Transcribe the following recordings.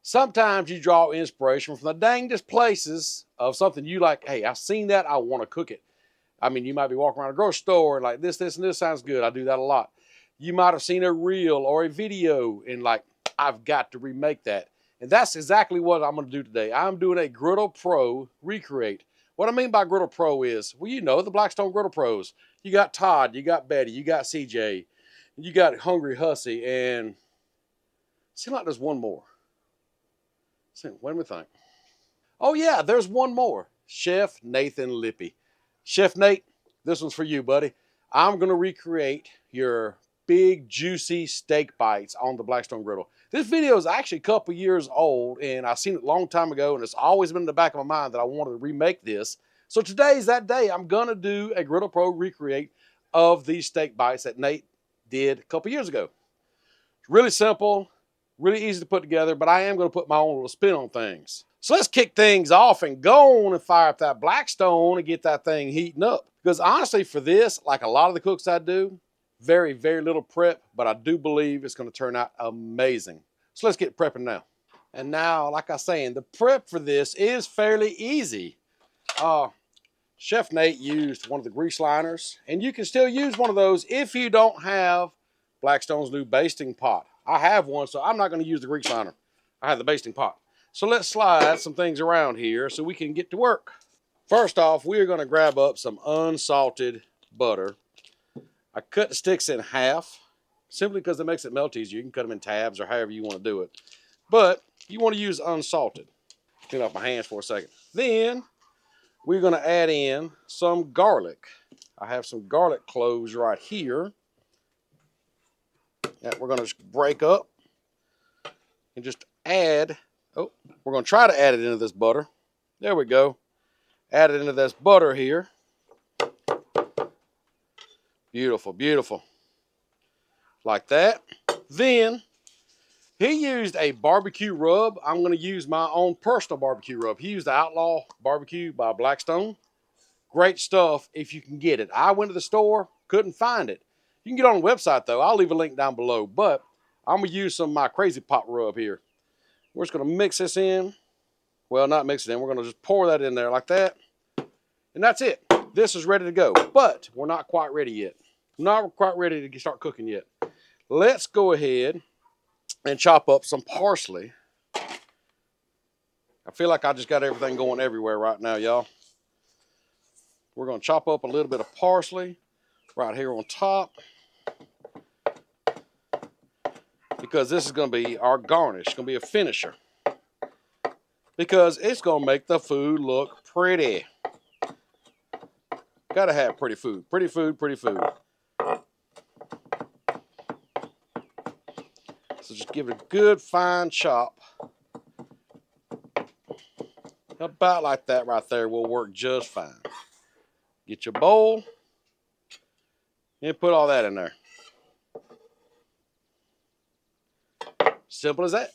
Sometimes you draw inspiration from the dangest places of something you like. Hey, I've seen that. I want to cook it. I mean, you might be walking around a grocery store and like this, and this sounds good. I do that a lot. You might have seen a reel or a video and like, I've got to remake that. And that's exactly what I'm going to do today. I'm doing a Griddle Pro recreate. What I mean by Griddle Pro is, well, you know, the Blackstone Griddle Pros. You got Todd, you got Betty, you got CJ, you got Hungry Hussy, and it seems like there's one more. Let me think. Oh yeah, there's one more. Chef Nathan Lippy. Chef Nate, this one's for you, buddy. I'm going to recreate your big, juicy steak bites on the Blackstone Griddle. This video is actually a couple years old, and I seen it a long time ago, and it's always been in the back of my mind that I wanted to remake this. So today's that day. I'm going to do a Griddle Pro recreate of these steak bites that Nate did a couple years ago. It's really simple, really easy to put together, but I am going to put my own little spin on things. So let's kick things off and go on and fire up that Blackstone and get that thing heating up. Because honestly, for this, like a lot of the cooks I do, very, very little prep, but I do believe it's going to turn out amazing. So let's get prepping now. And now, like I was saying, the prep for this is fairly easy. Chef Nate used one of the grease liners, and you can still use one of those if you don't have Blackstone's new basting pot. I have one, so I'm not going to use the grease liner. I have the basting pot. So let's slide some things around here so we can get to work. First off, we're going to grab up some unsalted butter. I cut the sticks in half simply because it makes it melt easier. You can cut them in tabs or however you want to do it. But you want to use unsalted. Clean off my hands for a second. Then we're going to add in some garlic. I have some garlic cloves right here that we're going to break up and just add. Oh, we're going to try to add it into this butter. There we go. Add it into this butter here. Beautiful, beautiful. Like that. Then, he used a barbecue rub. I'm going to use my own personal barbecue rub. He used the Outlaw barbecue by Blackstone. Great stuff if you can get it. I went to the store, couldn't find it. You can get it on the website, though. I'll leave a link down below. But I'm going to use some of my Crazy Pot rub here. We're just going to mix this in. Well, not mix it in. We're going to just pour that in there like that. And that's it. This is ready to go. But we're not quite ready yet. Not quite ready to start cooking yet. Let's go ahead and chop up some parsley. I feel like I just got everything going everywhere right now, y'all. We're going to chop up a little bit of parsley right here on top, because this is going to be our garnish. It's going to be a finisher, because it's going to make the food look pretty. Got to have pretty food. Pretty food, pretty food. So just give it a good fine chop. About like that right there will work just fine. Get your bowl and put all that in there. Simple as that.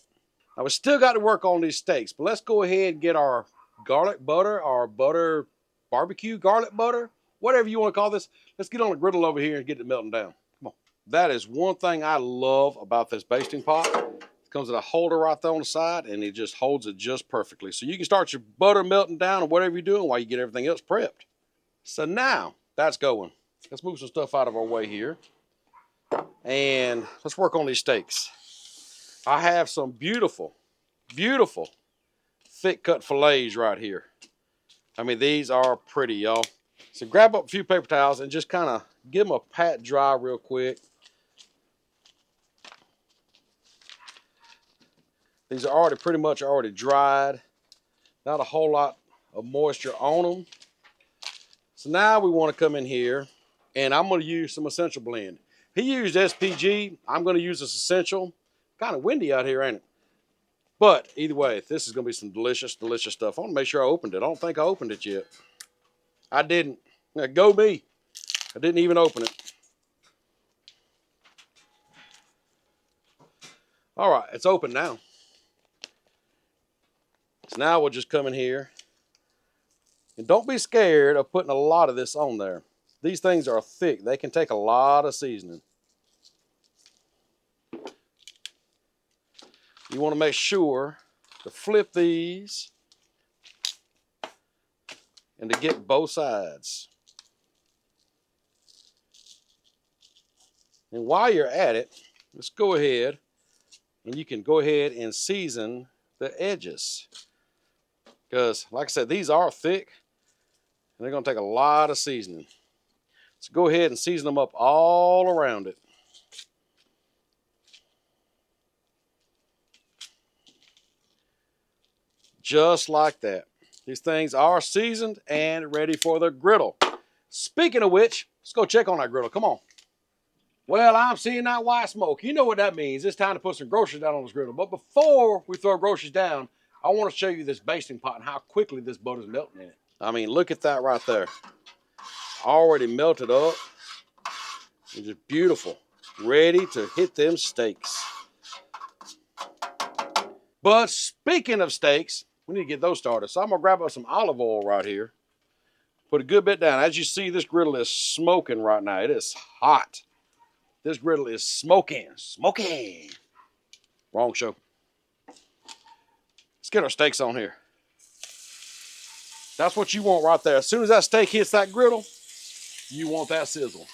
Now we still got to work on these steaks, but let's go ahead and get our garlic butter, our butter, barbecue garlic butter, whatever you want to call this. Let's get on the griddle over here and get it melting down. Come on. That is one thing I love about this basting pot. It comes with a holder right there on the side, and it just holds it just perfectly. So you can start your butter melting down or whatever you're doing while you get everything else prepped. So now that's going. Let's move some stuff out of our way here. And let's work on these steaks. I have some beautiful, beautiful thick cut fillets right here. I mean, these are pretty, y'all. So grab up a few paper towels and just kind of give them a pat dry real quick. These are already pretty much already dried. Not a whole lot of moisture on them. So now we want to come in here and I'm going to use some essential blend. He used SPG. I'm going to use this essential. Kind of windy out here, ain't it? But either way, this is going to be some delicious, delicious stuff. I want to make sure I opened it. I don't think I opened it yet. I didn't. Now, go me. I didn't even open it. All right, it's open now. So now we'll just come in here. And don't be scared of putting a lot of this on there. These things are thick. They can take a lot of seasoning. You want to make sure to flip these and to get both sides. And while you're at it, let's go ahead and you can go ahead and season the edges. Because, like I said, these are thick and they're going to take a lot of seasoning. So go ahead and season them up all around it. Just like that. These things are seasoned and ready for the griddle. Speaking of which, let's go check on our griddle. Come on. Well, I'm seeing that white smoke. You know what that means. It's time to put some groceries down on this griddle. But before we throw groceries down, I want to show you this basting pot and how quickly this butter's melting in it. I mean, look at that right there. Already melted up. It's just beautiful. Ready to hit them steaks. But speaking of steaks, we need to get those started. So I'm going to grab up some olive oil right here. Put a good bit down. As you see, this griddle is smoking right now. It is hot. This griddle is smoking. Smoking. Wrong show. Let's get our steaks on here. That's what you want right there. As soon as that steak hits that griddle, you want that sizzle.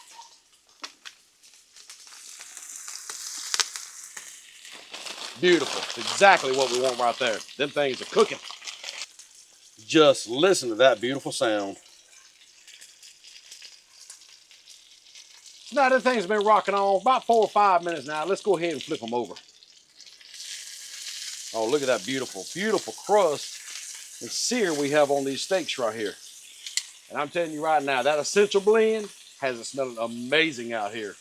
Beautiful. It's exactly what we want right there. Them things are cooking. Just listen to that beautiful sound. Now, this thing's been rocking on about 4 or 5 minutes now. Let's go ahead and flip them over. Oh, look at that beautiful, beautiful crust and sear we have on these steaks right here. And I'm telling you right now, that essential blend has it smelling amazing out here.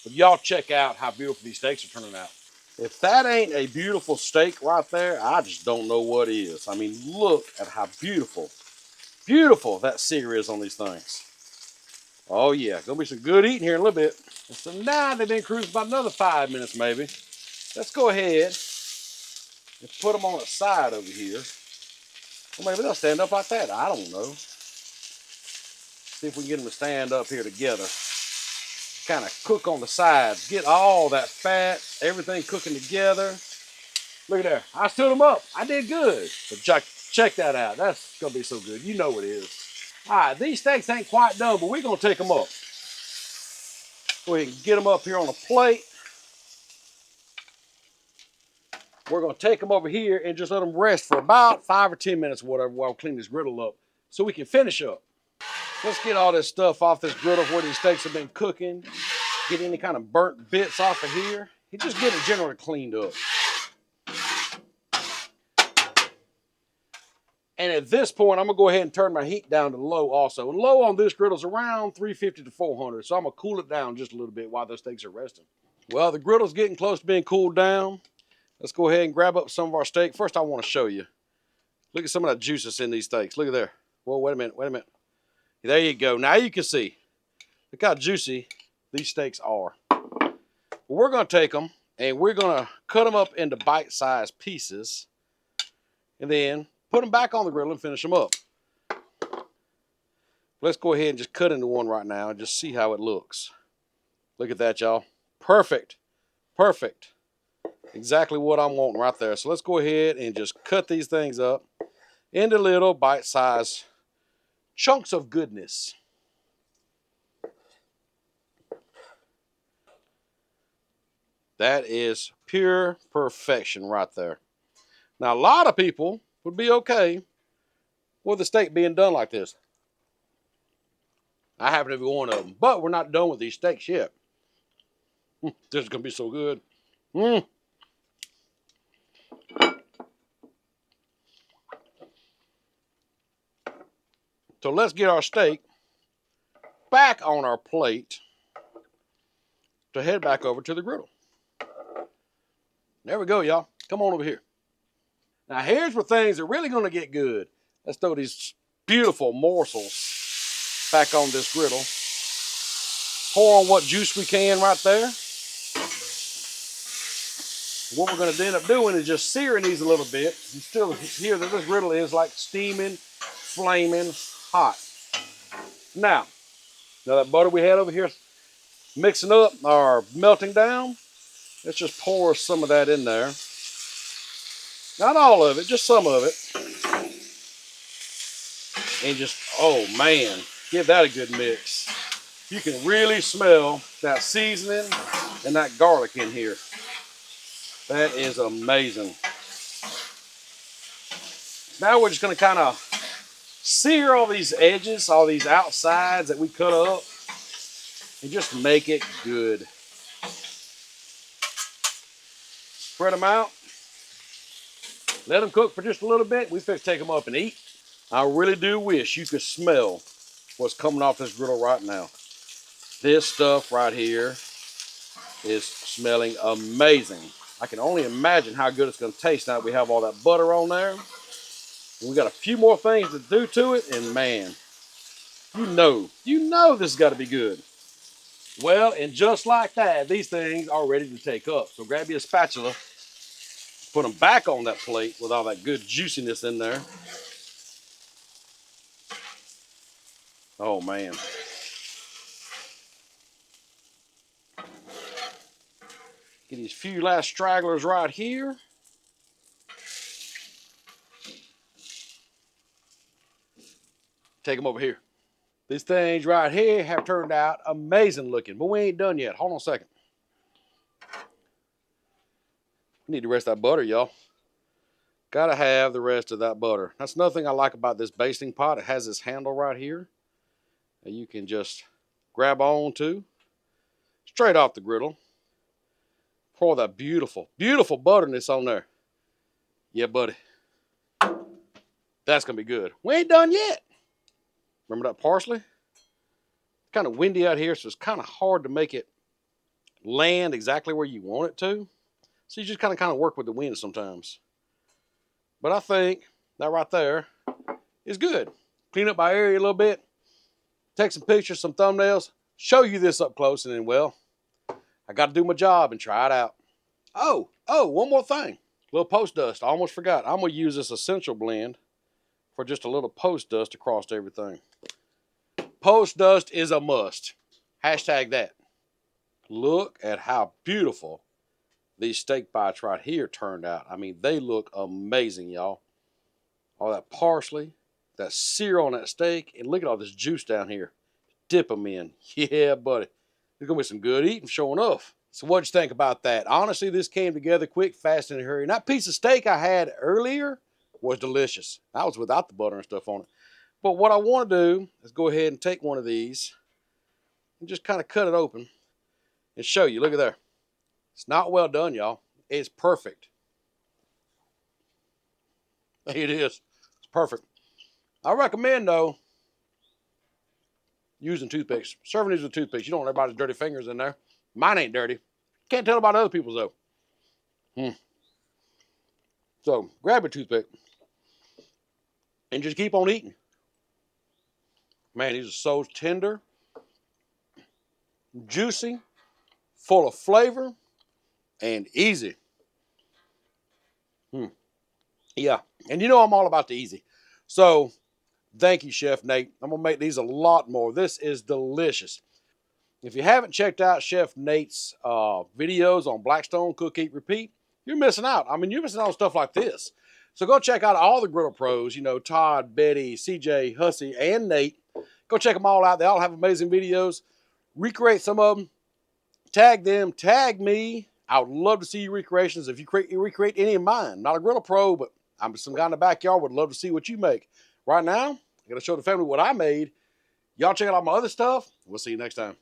But y'all check out how beautiful these steaks are turning out. If that ain't a beautiful steak right there, I just don't know what is. I mean, look at how beautiful, beautiful that sear is on these things. Oh yeah, gonna be some good eating here in a little bit. And so now they've been cruising about another 5 minutes maybe. Let's go ahead and put them on the side over here. Well, maybe they'll stand up like that. I don't know. See if we can get them to stand up here together. Kind of cook on the sides. Get all that fat, everything cooking together. Look at there. I stood them up. I did good. But check that out. That's gonna be so good. You know it is. All right, these steaks ain't quite done, but we're gonna take them up. Go ahead and get them up here on a plate. We're gonna take them over here and just let them rest for about 5 or 10 minutes or whatever while we clean this griddle up so we can finish up. Let's get all this stuff off this griddle where these steaks have been cooking. Get any kind of burnt bits off of here. You just get it generally cleaned up. And at this point, I'm gonna go ahead and turn my heat down to low also. And low on this griddle is around 350 to 400. So I'm gonna cool it down just a little bit while those steaks are resting. Well, the griddle's getting close to being cooled down. Let's go ahead and grab up some of our steak. First, I wanna show you. Look at some of that juice that's in these steaks. Look at there. Whoa, wait a minute, wait a minute. There you go. Now you can see. Look how juicy these steaks are. Well, we're gonna take them and we're gonna cut them up into bite-sized pieces. And then put them back on the griddle and finish them up. Let's go ahead and just cut into one right now and just see how it looks. Look at that, y'all. Perfect. Perfect. Exactly what I'm wanting right there. So let's go ahead and just cut these things up into little bite-sized chunks of goodness. That is pure perfection right there. Now, a lot of people would be okay with the steak being done like this. I happen to be one of them, but we're not done with these steaks yet. This is going to be so good. So let's get our steak back on our plate to head back over to the griddle. There we go, y'all. Come on over here. Now here's where things are really going to get good. Let's throw these beautiful morsels back on this griddle. Pour on what juice we can right there. What we're going to end up doing is just searing these a little bit. You still hear that this griddle is like steaming, flaming hot. Now that butter we had over here mixing up or melting down, let's just pour some of that in there. Not all of it, just some of it. And just, oh man, give that a good mix. You can really smell that seasoning and that garlic in here. That is amazing. Now we're just gonna kind of sear all these edges, all these outsides that we cut up, and just make it good. Spread them out. Let them cook for just a little bit. We fix to take them up and eat. I really do wish you could smell what's coming off this griddle right now. This stuff right here is smelling amazing. I can only imagine how good it's going to taste now that we have all that butter on there. We got a few more things to do to it, and man, you know this has got to be good. Well, and just like that, these things are ready to take up. So grab you a spatula, put them back on that plate with all that good juiciness in there. Oh man. Get these few last stragglers right here. Take them over here. These things right here have turned out amazing looking, but we ain't done yet. Hold on a second. We need the rest of that butter, y'all. Gotta have the rest of that butter. That's another thing I like about this basting pot. It has this handle right here that you can just grab on to straight off the griddle. Pour that beautiful, beautiful butterness on there. Yeah, buddy. That's gonna be good. We ain't done yet. Remember that parsley? It's kind of windy out here, so it's kind of hard to make it land exactly where you want it to. So you just kind of work with the wind sometimes. But I think that right there is good. Clean up my area a little bit. Take some pictures, some thumbnails. Show you this up close, and then, well, I got to do my job and try it out. Oh, one more thing. A little post dust. I almost forgot. I'm going to use this essential blend for just a little post dust across everything. Post dust is a must. Hashtag that. Look at how beautiful these steak bites right here turned out. I mean, they look amazing, y'all. All that parsley, that sear on that steak, and look at all this juice down here. Dip them in. Yeah, buddy. There's going to be some good eating showing off. So what'd you think about that? Honestly, this came together quick, fast, and in a hurry. And that piece of steak I had earlier was delicious. That was without the butter and stuff on it. But what I want to do is go ahead and take one of these and just kind of cut it open and show you. Look at there. It's not well done, y'all. It's perfect. It is. It's perfect. I recommend, though, using toothpicks. Serving these with toothpicks. You don't want everybody's dirty fingers in there. Mine ain't dirty. Can't tell about other people's, though. So, grab a toothpick and just keep on eating. Man, these are so tender, juicy, full of flavor, and easy. Yeah, and you know I'm all about the easy. So, thank you, Chef Nate. I'm going to make these a lot more. This is delicious. If you haven't checked out Chef Nate's videos on Blackstone Cook, Eat, Repeat, you're missing out. I mean, you're missing out on stuff like this. So go check out all the Griddle Pros, you know, Todd, Betty, CJ, Hussey, and Nate. Go check them all out. They all have amazing videos. Recreate some of them. Tag them. Tag me. I would love to see your recreations. If you recreate any of mine. Not a Griddle Pro, but I'm some guy in the backyard. Would love to see what you make. Right now, I'm going to show the family what I made. Y'all check out all my other stuff. We'll see you next time.